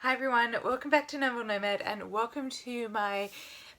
Hi everyone, welcome back to Novel Nomad and welcome to my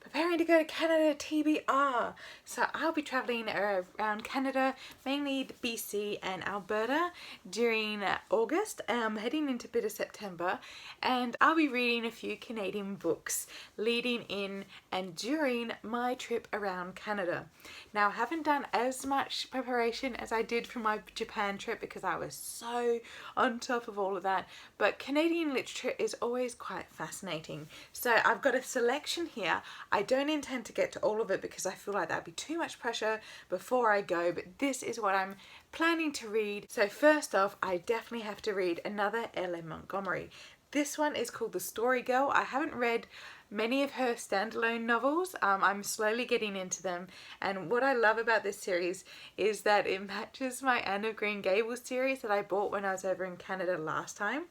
preparing to go to Canada TBR. So I'll be travelling around Canada, mainly the BC and Alberta during August. I'm heading into a bit of September and I'll be reading a few Canadian books leading in and during my trip around Canada. Now I haven't done as much preparation as I did for my Japan trip because I was so on top of all of that, but Canadian literature is always quite fascinating. So I've got a selection here. I don't intend to get to all of it because I feel like that'd be too much pressure before I go, but this is what I'm planning to read. So first off, I definitely have to read another L.M. Montgomery. This one is called The Story Girl. I haven't read many of her standalone novels. I'm slowly getting into them, and what I love about this series is that it matches my Anne of Green Gables series that I bought when I was over in Canada last time,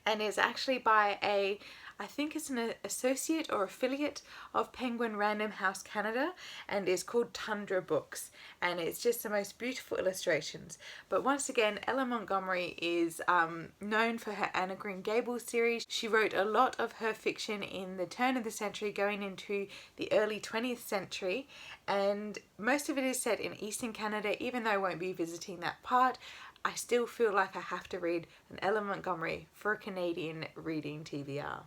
and it's actually by I think it's an associate or affiliate of Penguin Random House Canada, and is called Tundra Books, and it's just the most beautiful illustrations. But once again, Ella Montgomery is known for her Anne of Green Gables series. She wrote a lot of her fiction in the turn of the century going into the early 20th century, and most of it is set in Eastern Canada. Even though I won't be visiting that part, I still feel like I have to read an Ella Montgomery for a Canadian reading TBR.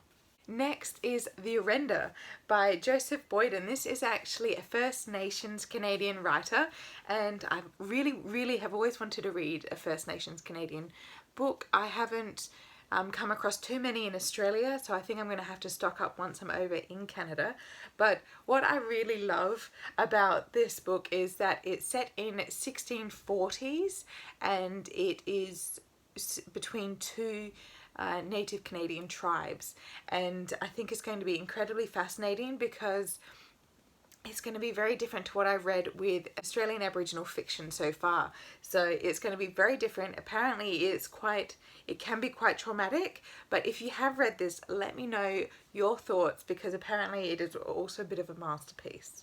Next is The Orenda by Joseph Boyd, and this is actually a First Nations Canadian writer, and I really have always wanted to read a First Nations Canadian book. I haven't come across too many in Australia, so I think I'm going to have to stock up once I'm over in Canada. But what I really love about this book is that it's set in 1640s, and it is between two Native Canadian tribes, and I think it's going to be incredibly fascinating because it's going to be very different to what I've read with Australian Aboriginal fiction so far. So it's going to be very different. Apparently it can be quite traumatic, but if you have read this, let me know your thoughts because apparently it is also a bit of a masterpiece.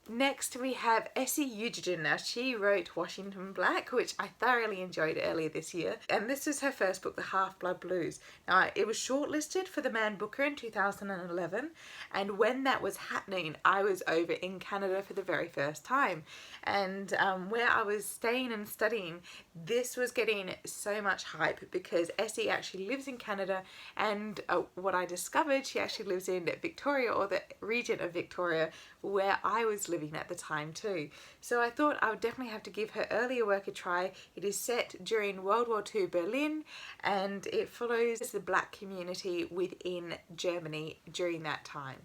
Next we have Essie Eugene. Now she wrote Washington Black, which I thoroughly enjoyed earlier this year, and this is her first book, The HalfBlood Blues. Now it was shortlisted for the Man Booker in 2011, and when that was happening I was over in Canada for the very first time, and where I was staying and studying, this was getting so much hype because Essie actually lives in Canada, and what I discovered, she actually lives in Victoria, or the region of Victoria where I was living at the time too. So I thought I would definitely have to give her earlier work a try. It is set during World War II Berlin, and it follows the black community within Germany during that time.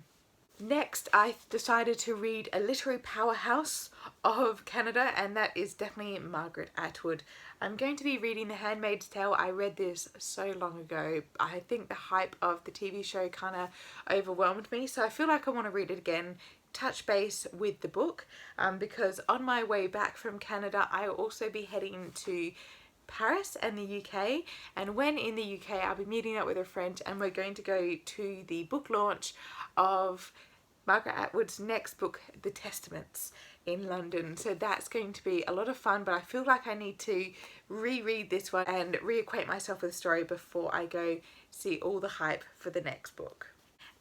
Next, I decided to read a literary powerhouse of Canada, and that is definitely Margaret Atwood. I'm going to be reading The Handmaid's Tale. I read this so long ago. I think the hype of the TV show kind of overwhelmed me, so I feel like I want to read it again, touch base with the book, because on my way back from Canada I will also be heading to Paris and the UK, and when in the UK I'll be meeting up with a friend and we're going to go to the book launch of Margaret Atwood's next book, The Testaments, in London. So that's going to be a lot of fun, but I feel like I need to reread this one and reacquaint myself with the story before I go see all the hype for the next book.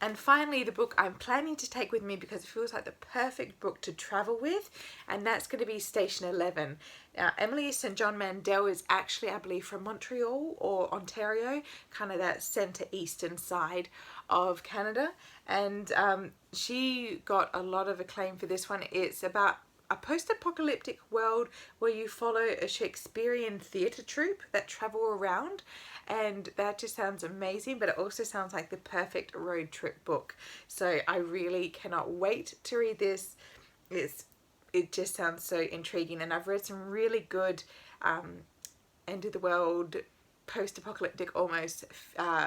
And finally, the book I'm planning to take with me because it feels like the perfect book to travel with, and that's going to be Station 11. Now, Emily St. John Mandel is actually, I believe, from Montreal or Ontario, kind of that centre-eastern side of Canada, and she got a lot of acclaim for this one. It's about a post-apocalyptic world where you follow a Shakespearean theatre troupe that travel around, and that just sounds amazing, but it also sounds like the perfect road trip book. So I really cannot wait to read this. It just sounds so intriguing, and I've read some really good end of the world, post-apocalyptic, almost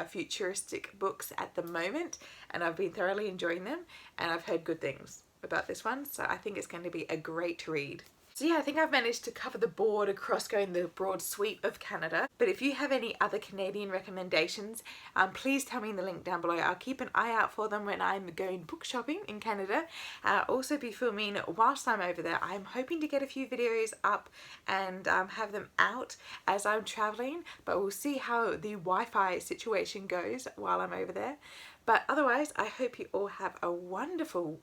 futuristic books at the moment, and I've been thoroughly enjoying them, and I've heard good things about this one, so I think it's going to be a great read. So yeah, I think I've managed to cover the board across going the broad sweep of Canada. But if you have any other Canadian recommendations, please tell me in the link down below. I'll keep an eye out for them when I'm going book shopping in Canada. I'll also be filming whilst I'm over there. I'm hoping to get a few videos up and have them out as I'm traveling, but we'll see how the Wi-Fi situation goes while I'm over there. But otherwise, I hope you all have a wonderful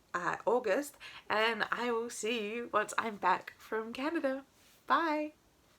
August, and I will see you once I'm back from Canada. Bye!